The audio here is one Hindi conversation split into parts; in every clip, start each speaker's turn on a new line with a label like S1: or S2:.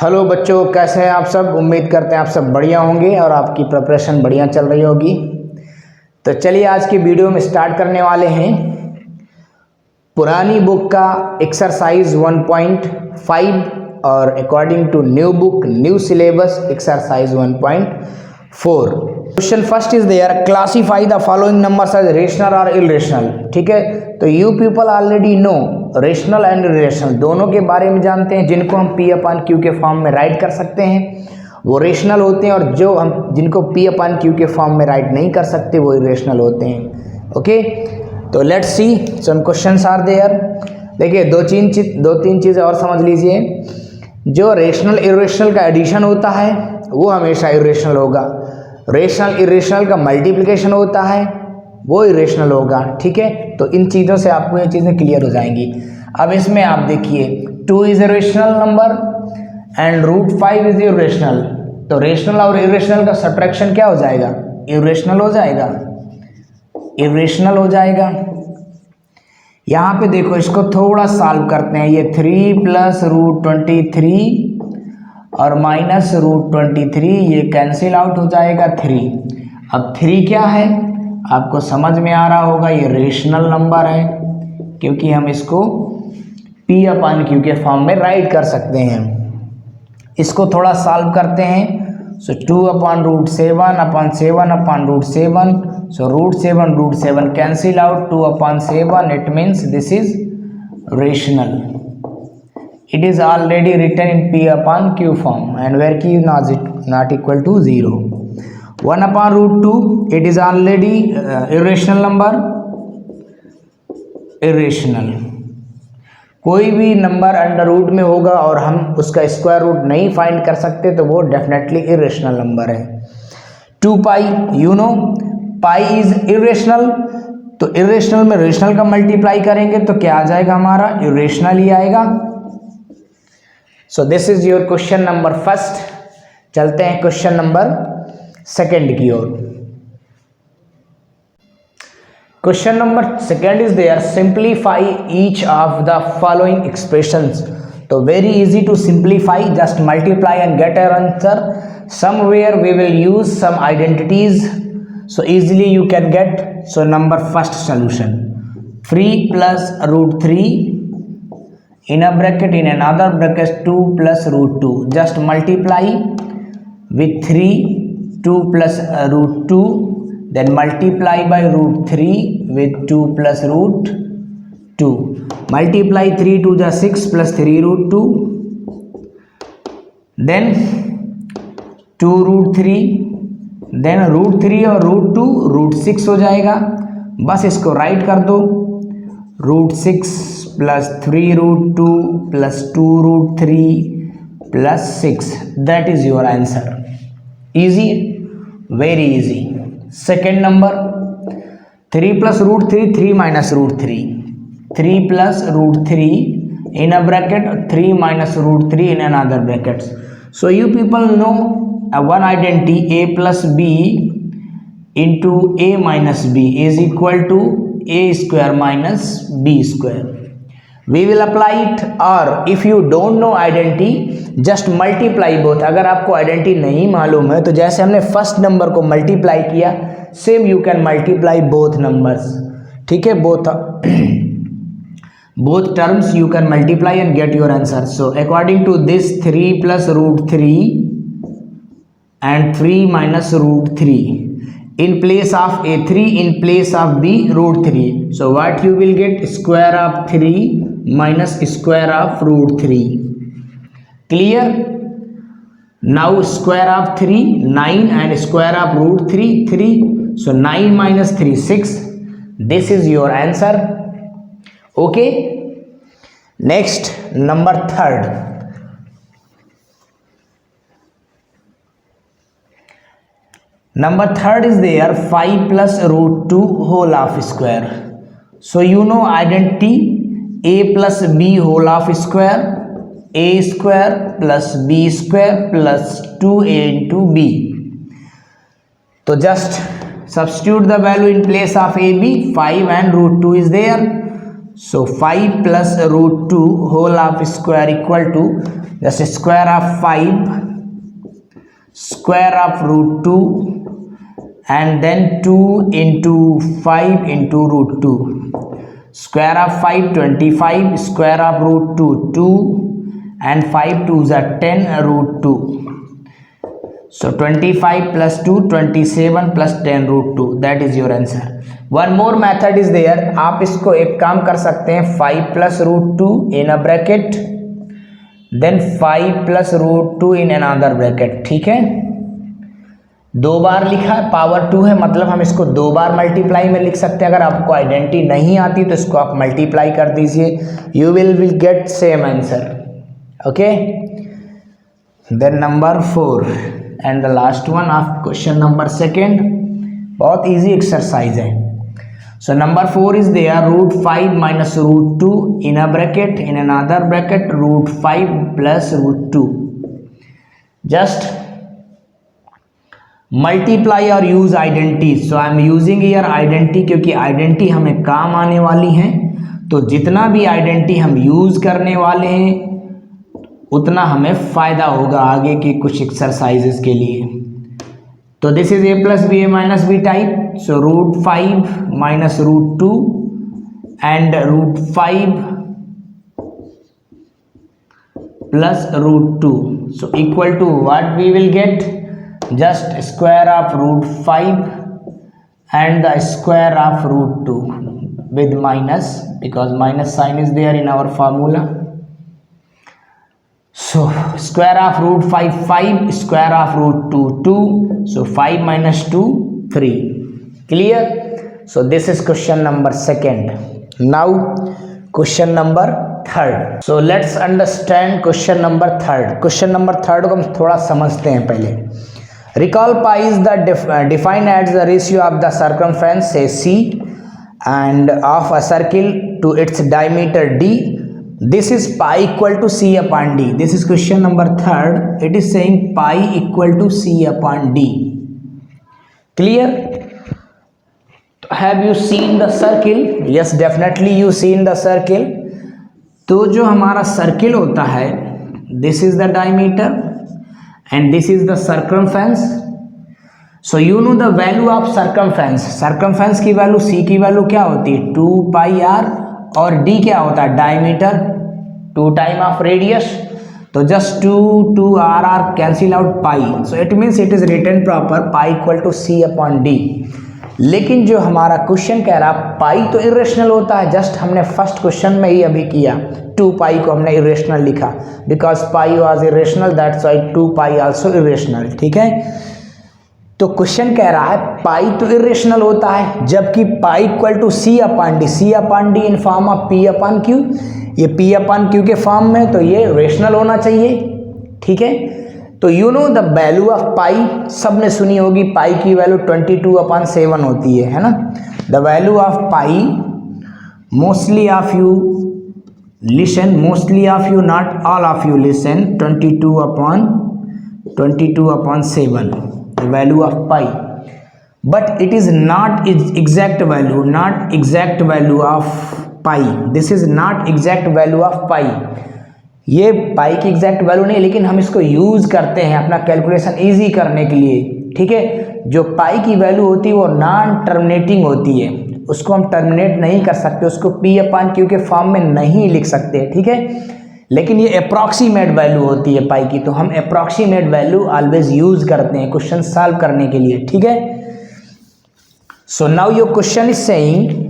S1: हेलो बच्चों, कैसे हैं आप सब। उम्मीद करते हैं आप सब बढ़िया होंगे और आपकी प्रिपरेशन बढ़िया चल रही होगी। तो चलिए आज की वीडियो में स्टार्ट करने वाले हैं पुरानी बुक का एक्सरसाइज 1.5 और according to new book new syllabus exercise 1.4। Question first is there, classify the following numbers as rational और इरेशनल। ठीक है, तो you people already know rational and irrational दोनों के बारे में जानते हैं। जिनको हम पी अपॉन क्यू के फॉर्म में राइट कर सकते हैं वो रेशनल होते हैं, और जो हम जिनको पी अपॉन क्यू के फॉर्म में राइट नहीं कर सकते वो इरेशनल होते हैं। ओके, तो let's see some questions are there. देखिए दो तीन चीज़ें और समझ लीजिए। जो रेशनल इरेशनल का एडिशन होता है वो हमेशा इरेशनल होगा। रेशनल इरेशनल का मल्टीप्लिकेशन होता है वो इरेशनल होगा। ठीक है, तो इन चीज़ों से आपको ये चीज़ें क्लियर हो जाएंगी। अब इसमें आप देखिए 2 is a rational number and √5 is irrational. तो रेशनल और इरेशनल का सब्ट्रैक्शन क्या हो जाएगा? इरेशनल हो जाएगा, इरेशनल हो जाएगा। यहाँ पे देखो, इसको थोड़ा सॉल्व करते हैं। ये 3 + √23 और माइनस √23 ये कैंसिल आउट हो जाएगा 3। अब 3 क्या है आपको समझ में आ रहा होगा, ये रेशनल नंबर है क्योंकि हम इसको P अपॉन Q के फॉर्म में राइट कर सकते हैं। इसको थोड़ा सॉल्व करते हैं। सो 2 upon √7 upon 7 upon √7, so √7 cancel out, 2 upon 7, it means this is rational. It is already written in P upon Q form and where Q not equal to 0. 1 upon √2, it is already irrational number, irrational। कोई भी नंबर अंडर रूट में होगा और हम उसका स्क्वायर रूट नहीं फाइंड कर सकते तो वो डेफिनेटली इरेशनल नंबर है। 2π, you know pi is irrational. तो इरेशनल में रेशनल का मल्टीप्लाई करेंगे तो क्या आ जाएगा हमारा? इरेशनल ही आएगा। So this is your question number first. चलते हैं क्वेश्चन नंबर सेकेंड की ओर। Question number second is there, simplify each of the following expressions. तो very easy to simplify, just multiply and get your answer. Somewhere we will use some identities so easily you can get। so number first solution, 3 + √3 in a bracket, in another bracket 2 + √2, just multiply with 3, 2 + √2, then multiply by √3 with 2 + √2, multiply 3 to the 6 + 3 √2, then 2 √3, then √3 और √2 √6 हो जाएगा। बस इसको राइट कर दो, √6 + 3 √2 + 2 √3 + 6, that is your answer. Easy, very easy. Second number 3 + √3, 3 - √3, 3 + √3 in a bracket, 3 - √3 in another brackets. So you people know one identity, a + b into a minus b is equal to a square minus b square. We will apply it, or if you don't know identity, just multiply both। अगर आपको आइडेंटिटी नहीं मालूम है तो जैसे हमने फर्स्ट नंबर को मल्टीप्लाई किया, same you can multiply both numbers. ठीक है, both terms you can multiply and get your answer। So according to this, 3 + √3 and 3 - √3, in place of a 3, in place of b √3, so what you will get? Square of 3 minus square of √3। clear? Now square of 3 9 and square of √3 3, so 9 - 3 6, this is your answer। okay, next number third, number third is there, 5 + √2 whole of square। so you know identity, a + b whole of square, a square + b square plus 2a into b। तो just substitute the value in place of ab, 5 and √2 is there, So 5 plus root 2 whole of square equal to just square of 5 square of root 2 and then 2 into 5 into root 2. Square of 5 25, square of root 2 2 and 5 2s are 10 root 2. So 25 plus 2 27 plus 10 root 2, that is your answer. One more method is there. आप इसको एक काम कर सकते हैं, 5 plus root 2 in a bracket then 5 plus root 2 in another bracket. ठीक है, दो बार लिखा है, पावर 2 है, मतलब हम इसको दो बार मल्टीप्लाई में लिख सकते हैं. अगर आपको आइडेंटिटी नहीं आती तो इसको आप मल्टीप्लाई कर दीजिए, you will get same answer. Okay, then number 4 and the last one of question number 2. बहुत इजी एक्सरसाइज है. So number 4 is there, root 5 minus root 2 in a bracket, in another bracket root 5 plus root 2. Just multiply or use identity. So I am using here identity क्योंकि identity हमें काम आने वाली है. तो जितना भी identity हम यूज करने वाले हैं उतना हमें फायदा होगा आगे की कुछ एक्सरसाइजेस के लिए. तो this is a plus b a minus b type. So root 5 minus root 2 and root 5 plus root 2. So equal to what we will get? Just square of root 5 and the square of root 2 with minus, because minus sign is there in our formula. So square of root 5 5, square of root 2 2. So 5 minus 2 3. Clear? So this is question number 2. Now question number 3. So let's understand question number 3. Question number 3 को हम थोड़ा समझते हैं पहले. Recall pi is the defined as the ratio of the circumference say c and of a circle to its diameter d. This is pi equal to c upon d. This is question number 3. It is saying pi equal to c upon d. Clear? Have you seen the circle? Yes, definitely you seen the circle. तो जो हमारा सर्किल होता है, this is the diameter and this is the circumference. So you know the value of circumference. Circumference की वैल्यू, c की वैल्यू क्या होती है? 2 pi r और d क्या होता है? Diameter 2 time of radius. तो just 2 r cancel out pi. So it means it is written proper pi equal to c upon d. लेकिन जो हमारा क्वेश्चन कह रहा पाई तो इरेशनल होता है. जस्ट हमने फर्स्ट क्वेश्चन में ही अभी किया, 2 पाई को हमने इरेशनल लिखा because pi was irrational, that's why 2 pi also irrational. ठीक है, तो क्वेश्चन कह रहा है पाई तो इरेशनल होता है जबकि pi equal to c upon D. c upon D in form of p upon q. ये p अपॉन q के फॉर्म में, तो ये रेशनल होना चाहिए. ठीक है, तो you know the value of pi, सबने सुनी होगी पाई की वैल्यू 22/7 होती है ना. The value of pi, mostly of you listen, mostly of you not all of you listen, 22/7 the value of pi, but it is not exact value, not exact value of pi. This is not exact value of pi. ये पाई की एग्जैक्ट वैल्यू नहीं, लेकिन हम इसको यूज करते हैं अपना कैलकुलेशन इजी करने के लिए. ठीक है, जो पाई की वैल्यू होती है वो नॉन टर्मिनेटिंग होती है, उसको हम टर्मिनेट नहीं कर सकते, उसको p अपॉन q के फॉर्म में नहीं लिख सकते. ठीक है, लेकिन ये अप्रॉक्सीमेट वैल्यू होती है पाई की, तो हम अप्रॉक्सीमेट वैल्यू ऑलवेज यूज करते हैं क्वेश्चन सॉल्व करने के लिए. ठीक है, so now your question is saying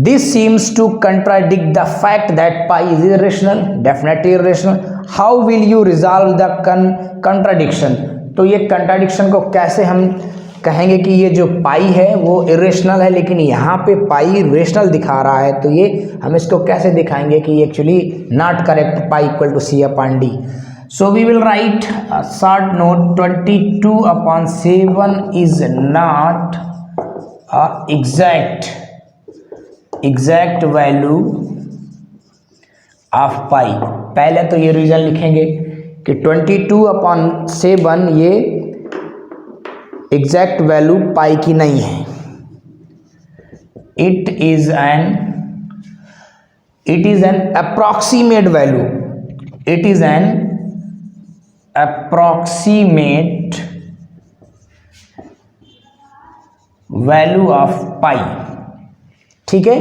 S1: this seems to contradict the fact that pi is irrational, definitely irrational. How will you resolve the contradiction? तो ये contradiction को कैसे हम कहेंगे कि ये जो पाई है वो इरेशनल है लेकिन यहाँ पे पाई रेशनल दिखा रहा है, तो ये हम इसको कैसे दिखाएंगे कि actually not correct, pi equal to c upon d. So we will write short note, 22/7 is not exact value of pi. पहले तो ये रीजन लिखेंगे कि 22/7 ये एग्जैक्ट वैल्यू पाई की नहीं है. it is an approximate value, it is an approximate value of pi। ठीक है,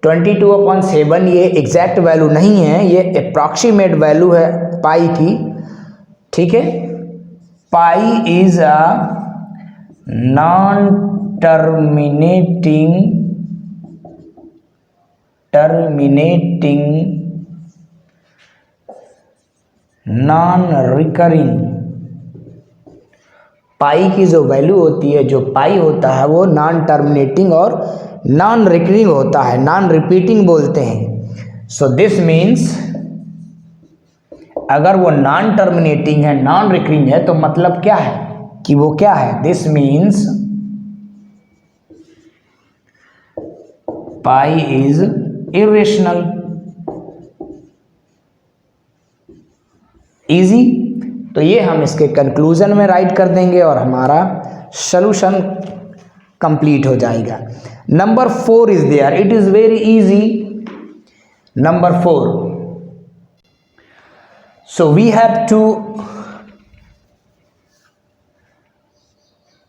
S1: 22/7 ये एग्जैक्ट वैल्यू नहीं है, ये अप्रॉक्सीमेट वैल्यू है पाई की। ठीक है, pi is a non terminating non recurring. Pi की जो वैल्यू होती है, जो पाई होता है, वो नॉन टर्मिनेटिंग और नॉन रिकरिंग होता है, नॉन रिपीटिंग बोलते हैं। सो दिस मीन्स अगर वो नॉन टर्मिनेटिंग है, नॉन रिकरिंग है, तो मतलब क्या है कि वो क्या है? This means pi is irrational. Easy. तो ये हम इसके कंक्लूजन में राइट कर देंगे और हमारा सॉल्यूशन कंप्लीट हो जाएगा। Number 4 is there, it is very easy. Number 4, so we have to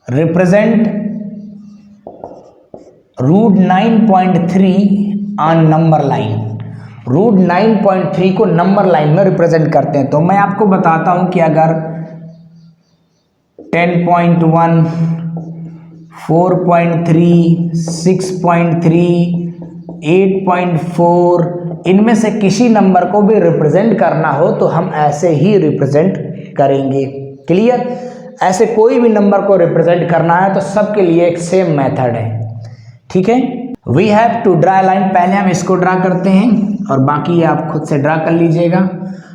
S1: represent root 9.3 on number line। Root 9.3 को नंबर लाइन में रिप्रेजेंट करते हैं। तो मैं आपको बताता हूं कि अगर 10.1, 4.3, 6.3, 8.4 इनमें से किसी नंबर को भी रिप्रेजेंट करना हो तो हम ऐसे ही रिप्रेजेंट करेंगे। क्लियर? ऐसे कोई भी नंबर को रिप्रेजेंट करना है तो सबके लिए एक सेम मेथड है। ठीक है, we have to draw line. पहले हम इसको ड्रा करते हैं और बाकी आप खुद से ड्रा कर लीजिएगा।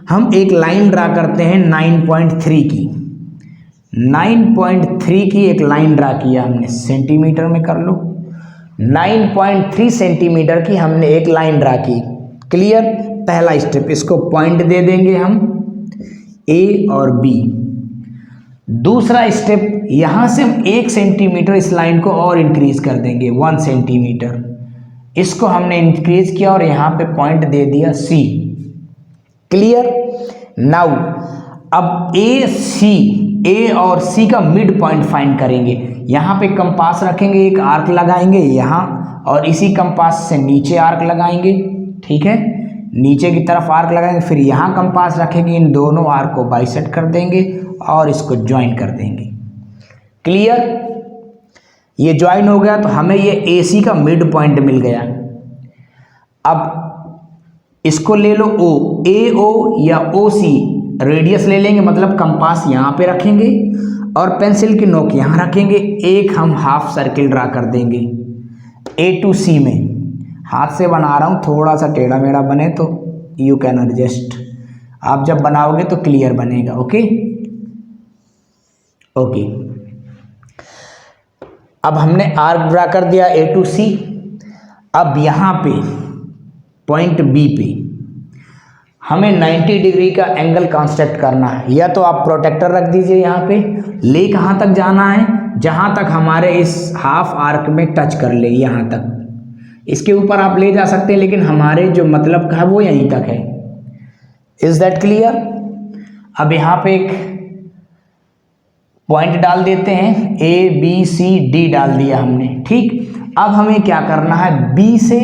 S1: हम एक लाइन ड्रा करते हैं 9.3 की। 9.3 की एक लाइन ड्रा किया हमने, सेंटीमीटर में कर लो। 9.3 सेंटीमीटर की हमने एक लाइन ड्रा की। क्लियर? पहला स्टेप, इसको पॉइंट दे देंगे हम ए और बी। दूसरा स्टेप, यहां से हम 1 सेंटीमीटर इस लाइन को और इंक्रीज कर देंगे, 1 सेंटीमीटर। इसको हमने इंक्रीज किया और यहां पे पॉइंट दे दिया सी। क्लियर? नाउ अब ए और सी का मिड पॉइंट फाइंड करेंगे। यहां पे कंपास रखेंगे, एक आर्क लगाएंगे यहां और इसी कंपास से नीचे आर्क लगाएंगे। ठीक है, नीचे की तरफ आर्क लगाएंगे, फिर यहां कंपास रखेंगे, इन दोनों आर्क को बाइसेक्ट कर देंगे और इसको ज्वाइन कर देंगे। क्लियर? ये ज्वाइन हो गया तो हमें ये AC का मिड पॉइंट मिल गया। अब इसको ले लो O, AO या OC रेडियस ले लेंगे, मतलब कंपास यहां पे रखेंगे और पेंसिल की नोक यहां रखेंगे। एक हम हाफ सर्किल ड्रा कर देंगे A to C में। हाथ से बना रहा हूं, थोड़ा सा टेढ़ा मेढ़ा बने तो यू कैन एडजस्ट। आप जब बनाओगे तो क्लियर बनेगा। Okay okay. अब हमने आर्क ड्रा कर दिया A to C। अब यहां पे पॉइंट B पे हमें 90 डिग्री का एंगल कंस्ट्रक्ट करना है। या तो आप प्रोटेक्टर रख दीजिए यहाँ पे। ले कहाँ तक जाना है? जहाँ तक हमारे इस हाफ आर्क में टच कर ले, यहाँ तक। इसके ऊपर आप ले जा सकते हैं, लेकिन हमारे जो मतलब का है वो यहीं तक है। Is that clear? अब यहाँ पे एक पॉइंट डाल देते हैं, ABCD डाल दिया हमने। ठीक, अब हमें क्या करना है? B से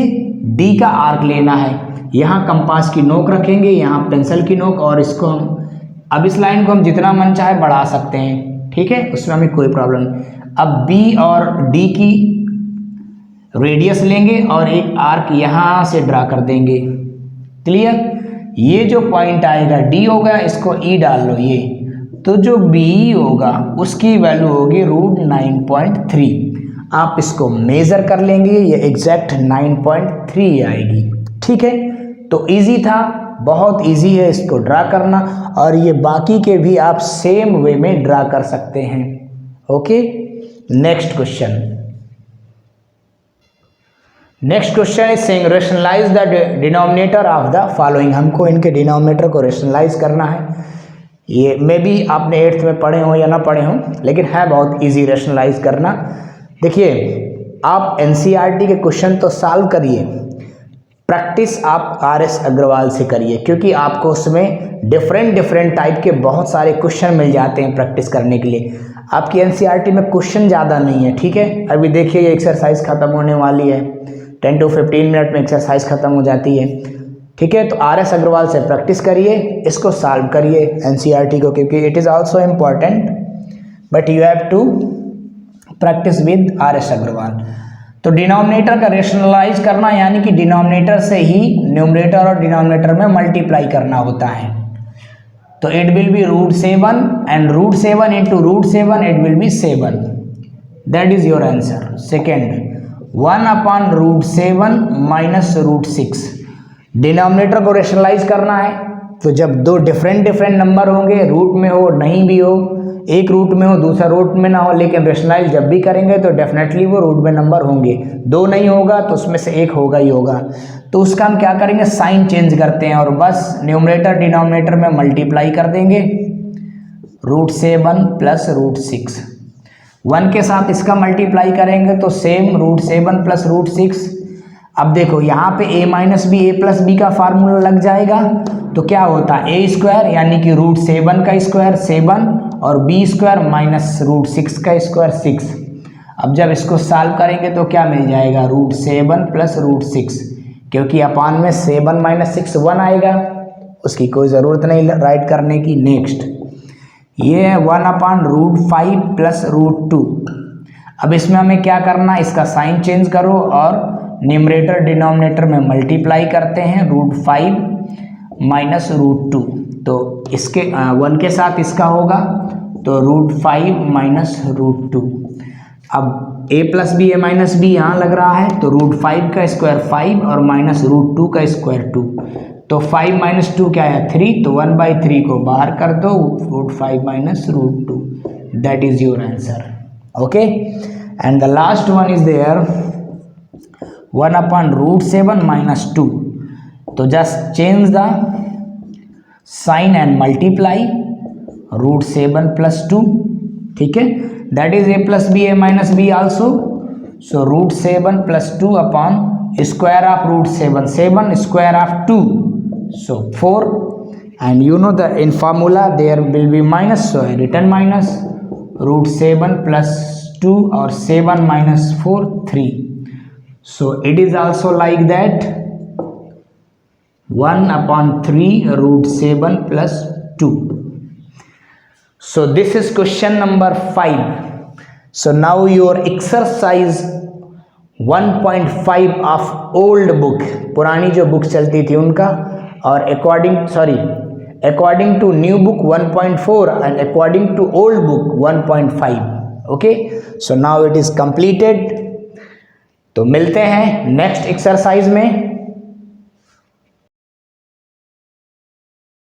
S1: D का आर्क लेना है। यहाँ कंपास की नोक रखेंगे, यहाँ पेंसिल की नोक, और इसको हम अब इस लाइन को हम जितना मन चाहे बढ़ा सकते हैं। ठीक है, उसमें हमें कोई प्रॉब्लम नहीं। अब B और D की रेडियस लेंगे और एक आर्क यहाँ से ड्रा कर देंगे। क्लियर? ये जो पॉइंट आएगा D होगा, इसको E डाल लो ये, तो जो B होगा उसकी वैल्यू होगी रूट 9.3। आप इसको मेजर कर लेंगे, ये एग्जैक्ट 9.3 आएगी। ठीक है, तो इजी था, बहुत इजी है इसको ड्रा करना, और ये बाकी के भी आप सेम वे में ड्रा कर सकते हैं। Okay, next question. Next question is saying rationalise the denominator of the following. हमको इनके डिनोमिनेटर को रेशनलाइज करना है। ये मे बी आपने 8th में पढ़े हो या ना पढ़े हो, लेकिन है बहुत इजी रेशनलाइज करना। देखिए, आप एनसीईआरटी के क्वेश्चन तो सॉल्व करिए, प्रैक्टिस आप आरएस अग्रवाल से करिए, क्योंकि आपको उसमें डिफरेंट टाइप के बहुत सारे क्वेश्चन मिल जाते हैं प्रैक्टिस करने के लिए। आपकी एनसीईआरटी में क्वेश्चन ज़्यादा नहीं है, ठीक है। अभी देखिए ये एक्सरसाइज ख़त्म होने वाली है, 10 to 15 मिनट में एक्सरसाइज ख़त्म हो जाती है, ठीक है। तो आरएस अग्रवाल से प्रैक्टिस करिए, इसको सॉल्व करिए एनसीईआरटी को, क्योंकि it is also important, but you have to practise with RS Agarwal. तो डिनोमिनेटर का रेशनलाइज करना, यानी कि डिनोमिनेटर से ही न्यूमरेटर और डिनोमिनेटर में मल्टीप्लाई करना होता है। तो it will be √7 and √7 into √7 it will be 7, that is your answer. Second 1/√7 minus √6, denominator को रेशनलाइज करना है। तो जब दो डिफरेंट नंबर होंगे, रूट में हो नहीं भी हो, एक रूट में हो दूसरा रूट में ना हो, लेकिन रेशनलाइज जब भी करेंगे तो डेफिनेटली वो रूट में नंबर होंगे। दो नहीं होगा तो उसमें से एक होगा ही होगा। तो उसका हम क्या करेंगे, साइन चेंज करते हैं और बस न्यूमरेटर डिनोमिनेटर में मल्टीप्लाई कर देंगे, √7 प्लस √6। 1 के साथ इसका मल्टीप्लाई करेंगे तो सेम √7 प्लस √6। अब देखो यहाँ पे a minus B a plus B का फार्मूला लग जाएगा, तो क्या होता है a² यानी कि √7 का स्क्वायर 7 और b² माइनस √6 का स्क्वायर 6। अब जब इसको सॉल्व करेंगे तो क्या मिल जाएगा, √7 प्लस √6, क्योंकि अपान में 7 माइनस 6 1 आएगा, उसकी कोई ज़रूरत नहीं राइट करने की। नेक्स्ट ये है 1/√5 प्लस √2। अब इसमें हमें क्या करना, इसका साइन चेंज करो और न्यूमरेटर डिनोमिनेटर में मल्टीप्लाई करते हैं, √5 माइनस √2। तो इसके 1 के साथ इसका होगा तो √5 माइनस √2। अब a plus B a minus B यहाँ लग रहा है, तो √5 का स्क्वायर 5 और माइनस √2 का स्क्वायर 2। तो 5 माइनस 2 क्या है 3, तो 1/3 को बाहर कर दो, √5 minus √2, that is your answer. Okay, and the last one is there 1/√7 minus 2। तो just change the sign and multiply, √7 plus 2, ठीक है, that is a plus B a minus B also. So √7 plus 2 upon square of √7, 7 square of 2, so 4, and you know the in formula there will be minus, so I written minus √7 plus 2 or 7 minus 4 3. So it is also like that 1/3 √7 plus 2. So this is question number 5. So now your exercise 1.5 of old book, पुरानी जो बुक चलती थी उनका, और according to new book 1.4 and according to old book 1.5. okay, so now it is completed. तो मिलते हैं नेक्स्ट एक्सरसाइज में।